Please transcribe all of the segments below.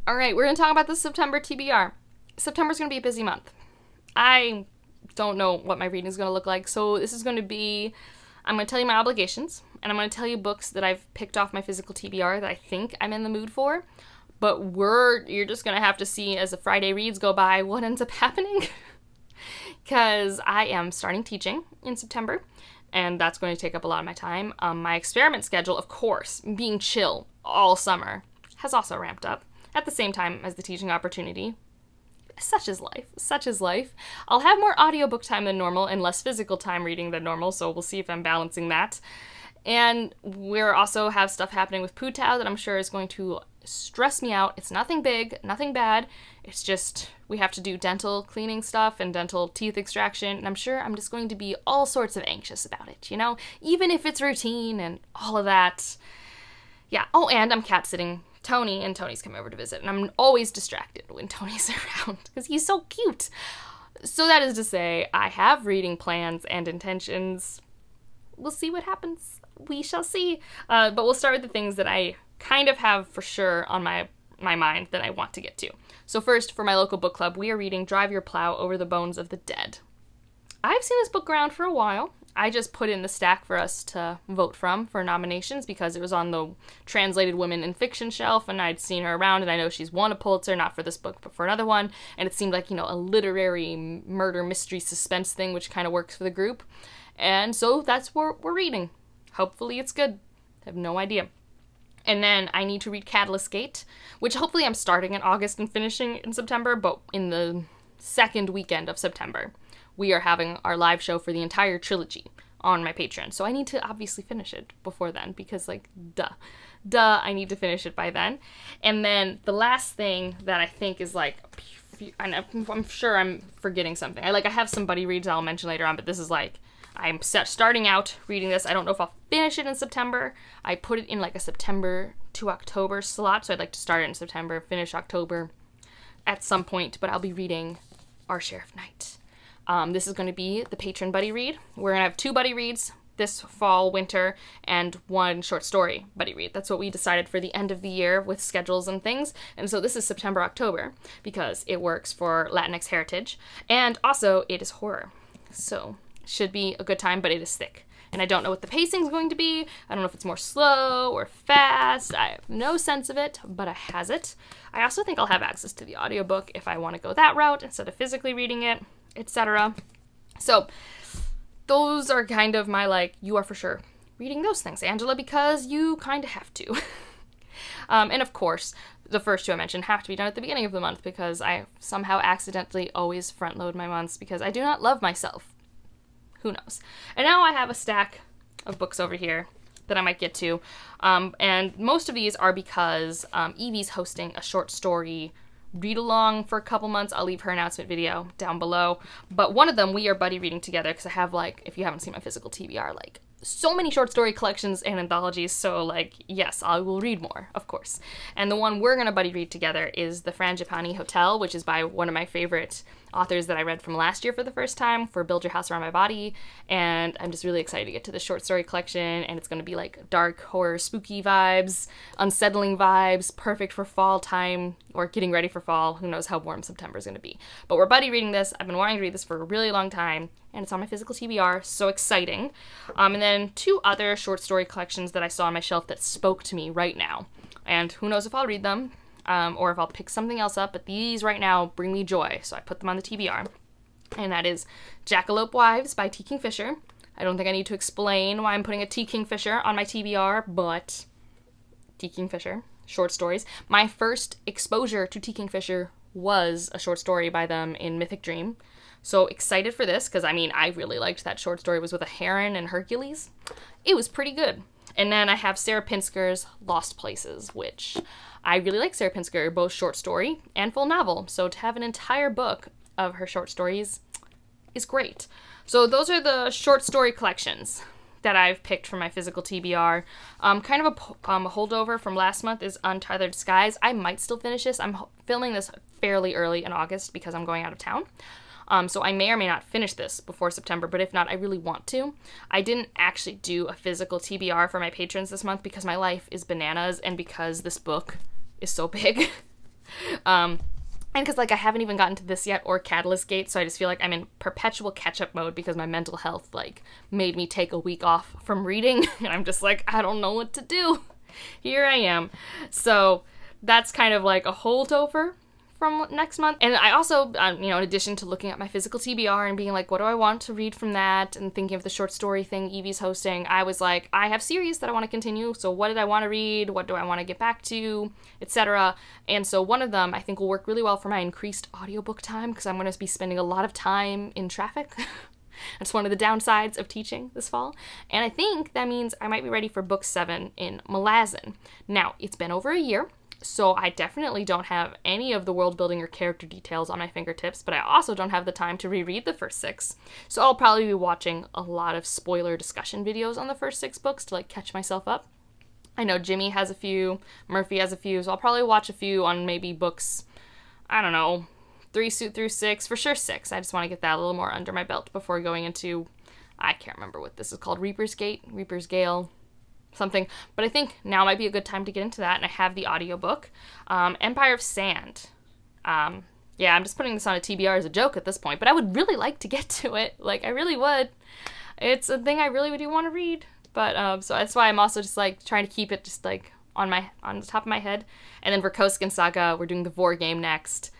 All right, we're going to talk about the September TBR. September's going to be a busy month. I don't know what my reading is going to look like, so this is going to be, I'm going to tell you my obligations, and I'm going to tell you books that I've picked off my physical TBR that I think I'm in the mood for, but you're just going to have to see as the Friday reads go by what ends up happening, because I am starting teaching in September, and that's going to take up a lot of my time. My experiment schedule, of course, being chill all summer, has also ramped up at the same time as the teaching opportunity. Such is life. Such is life. I'll have more audiobook time than normal and less physical time reading than normal, so we'll see if I'm balancing that. And we're also have stuff happening with Putao that I'm sure is going to stress me out. It's nothing big, nothing bad. It's just we have to do dental cleaning stuff and dental teeth extraction, and I'm sure I'm just going to be all sorts of anxious about it, you know? Even if it's routine and all of that. Yeah. Oh, and I'm cat sitting Tony, and Tony's coming over to visit, and I'm always distracted when Tony's around because he's so cute. So that is to say, I have reading plans and intentions. We'll see what happens. We shall see. But we'll start with the things that I kind of have for sure on my mind that I want to get to. So first, for my local book club, we are reading Drive Your Plow Over the Bones of the Dead. I've seen this book around for a while. I just put in the stack for us to vote from for nominations because it was on the translated women in fiction shelf, and I'd seen her around, and I know she's won a Pulitzer, not for this book, but for another one, and it seemed like, you know, a literary murder mystery suspense thing, which kind of works for the group. And so that's what we're reading. Hopefully it's good. I have no idea. And then I need to read Catalyst Gate, which hopefully I'm starting in August and finishing in September, but in the second weekend of September. We are having our live show for the entire trilogy on my Patreon. So I need to obviously finish it before then because, like, duh, I need to finish it by then. And then the last thing that I think is, like, I'm sure I'm forgetting something. I have some buddy reads I'll mention later on, but this is, like, I'm starting out reading this. I don't know if I'll finish it in September. I put it in, like, a September to October slot, so I'd like to start it in September, finish October at some point, but I'll be reading Our Sheriff Knight. This is going to be the patron buddy read. We're going to have 2 buddy reads this fall, winter, and 1 short story buddy read. That's what we decided for the end of the year with schedules and things. And so this is September, October, because it works for Latinx heritage. And also, it is horror. So it should be a good time, but it is thick. And I don't know what the pacing is going to be. I don't know if it's more slow or fast. I have no sense of it, but it has it. I also think I'll have access to the audiobook if I want to go that route instead of physically reading it, etc. So those are kind of my, like, you are for sure reading those things, Angela, because you kind of have to. And of course, the first 2 I mentioned have to be done at the beginning of the month because I somehow accidentally always front load my months because I do not love myself. Who knows? And now I have a stack of books over here that I might get to. And most of these are because Evie's hosting a short story read along for a couple months. I'll leave her announcement video down below. But one of them we are buddy reading together because I have, like, if you haven't seen my physical TBR, like, so many short story collections and anthologies, so, like, yes, I will read more, of course. And the one we're gonna buddy read together is The Frangipani Hotel, which is by one of my favorite authors that I read from last year for the first time, for Build Your House Around My Body, and I'm just really excited to get to the short story collection, and it's gonna be, like, dark, horror, spooky vibes, unsettling vibes, perfect for fall time, or getting ready for fall. Who knows how warm September is gonna be. But we're buddy reading this. I've been wanting to read this for a really long time, and it's on my physical TBR, so exciting. And then 2 other short story collections that I saw on my shelf that spoke to me right now. And who knows if I'll read them, or if I'll pick something else up, but these right now bring me joy, so I put them on the TBR. And that is Jackalope Wives by T. Kingfisher. I don't think I need to explain why I'm putting a T. Kingfisher on my TBR, but T. Kingfisher, short stories. My first exposure to T. Kingfisher was a short story by them in Mythic Dream. So excited for this, because, I mean, I really liked that short story. It was with a heron and Hercules. It was pretty good. And then I have Sarah Pinsker's Lost Places, which I really like Sarah Pinsker, both short story and full novel. So to have an entire book of her short stories is great. So those are the short story collections that I've picked for my physical TBR. Kind of a holdover from last month is Untethered Skies. I might still finish this. I'm filming this fairly early in August because I'm going out of town. So I may or may not finish this before September, but if not, I really want to. I didn't actually do a physical TBR for my patrons this month because my life is bananas and because this book is so big. And because, like, I haven't even gotten to this yet, or Catalyst Gate, so I just feel like I'm in perpetual catch-up mode because my mental health, like, made me take a week off from reading, and I'm just like, I don't know what to do. Here I am. So that's kind of like a holdover from next month. And I also, you know, in addition to looking at my physical TBR and being like, what do I want to read from that, and thinking of the short story thing Evie's hosting, I was like, I have series that I want to continue, so what did I want to read, what do I want to get back to, etc. And so one of them I think will work really well for my increased audiobook time, because I'm going to be spending a lot of time in traffic. That's one of the downsides of teaching this fall. And I think that means I might be ready for book 7 in Malazan. Now, it's been over a year, so I definitely don't have any of the world building or character details on my fingertips, but I also don't have the time to reread the first 6. So I'll probably be watching a lot of spoiler discussion videos on the first 6 books to, like, catch myself up. I know Jimmy has a few, Murphy has a few, so I'll probably watch a few on maybe books, I don't know, 3 through 6, for sure 6. I just want to get that a little more under my belt before going into, I can't remember what this is called, Reaper's Gale, something. But I think now might be a good time to get into that, and I have the audiobook. Empire of Sand. Yeah, I'm just putting this on a TBR as a joke at this point, but I would really like to get to it. Like, I really would. It's a thing I really do want to read. But, so that's why I'm also just, like, trying to keep it just, like, on the top of my head. And then Verkoskin Saga, we're doing the Vor game next.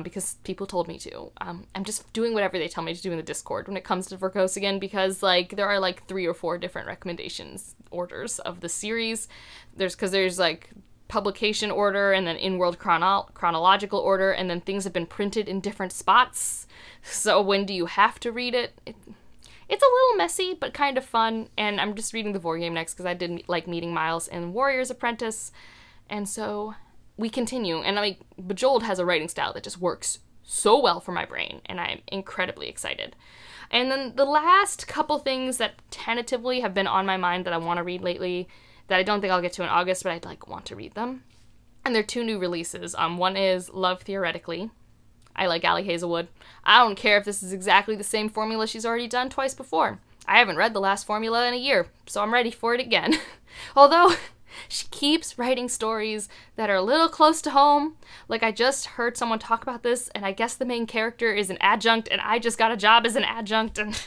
Because people told me to. I'm just doing whatever they tell me to do in the Discord when it comes to Verkoskin, because, like, there are, like, 3 or 4 different recommendations orders of the series. There's like, publication order, and then in-world chronological order, and then things have been printed in different spots. So when do you have to read it? It's a little messy, but kind of fun, and I'm just reading the Vor game next because I did like meeting Miles in Warrior's Apprentice, and so we continue, and like, Bejeweled has a writing style that just works so well for my brain, and I'm incredibly excited. And then the last couple things that tentatively have been on my mind that I want to read lately, that I don't think I'll get to in August, but I'd like want to read them. And they're 2 new releases. One is Love Theoretically. I like Allie Hazelwood. I don't care if this is exactly the same formula she's already done twice before. I haven't read the last formula in a year, so I'm ready for it again. Although she keeps writing stories that are a little close to home. Like, I just heard someone talk about this, and I guess the main character is an adjunct, and I just got a job as an adjunct, and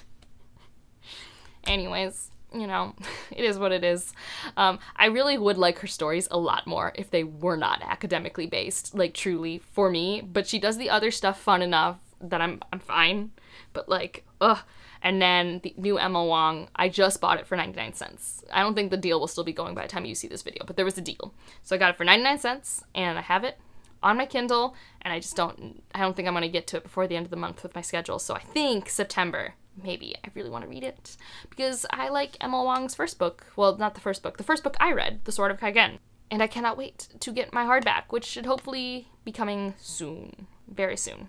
anyways, you know, it is what it is. I really would like her stories a lot more if they were not academically based, like, truly, for me, but she does the other stuff fun enough that I'm fine, but, like, ugh. And then the new Emma Wong, I just bought it for 99 cents. I don't think the deal will still be going by the time you see this video, but there was a deal. So I got it for 99 cents, and I have it on my Kindle, and I don't think I'm going to get to it before the end of the month with my schedule. So I think September, maybe. I really want to read it, because I like Emma Wong's first book. Well, not the first book I read, The Sword of Kaigen. And I cannot wait to get my hardback, which should hopefully be coming soon. Very soon.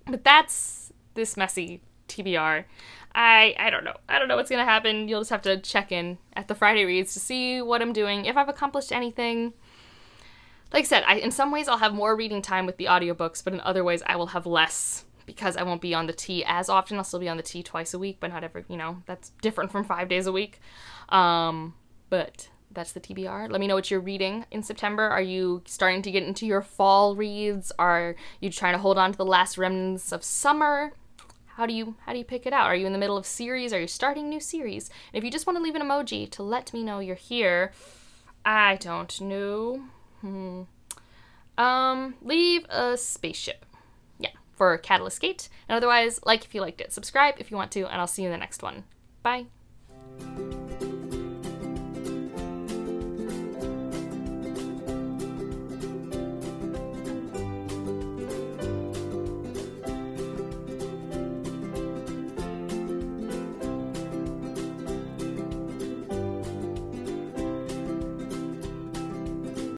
But that's this messy TBR. I don't know. I don't know what's gonna happen. You'll just have to check in at the Friday reads to see what I'm doing, if I've accomplished anything. Like I said, in some ways I'll have more reading time with the audiobooks, but in other ways I will have less, because I won't be on the T as often. I'll still be on the T twice a week, but not every, you know, that's different from 5 days a week. But that's the TBR. Let me know what you're reading in September. Are you starting to get into your fall reads? Are you trying to hold on to the last remnants of summer? How do you pick it out? Are you in the middle of series? Are you starting new series? And if you just want to leave an emoji to let me know you're here, I don't know. Leave a spaceship. Yeah, for Catalyst Gate. And otherwise, like if you liked it, subscribe if you want to, and I'll see you in the next one. Bye.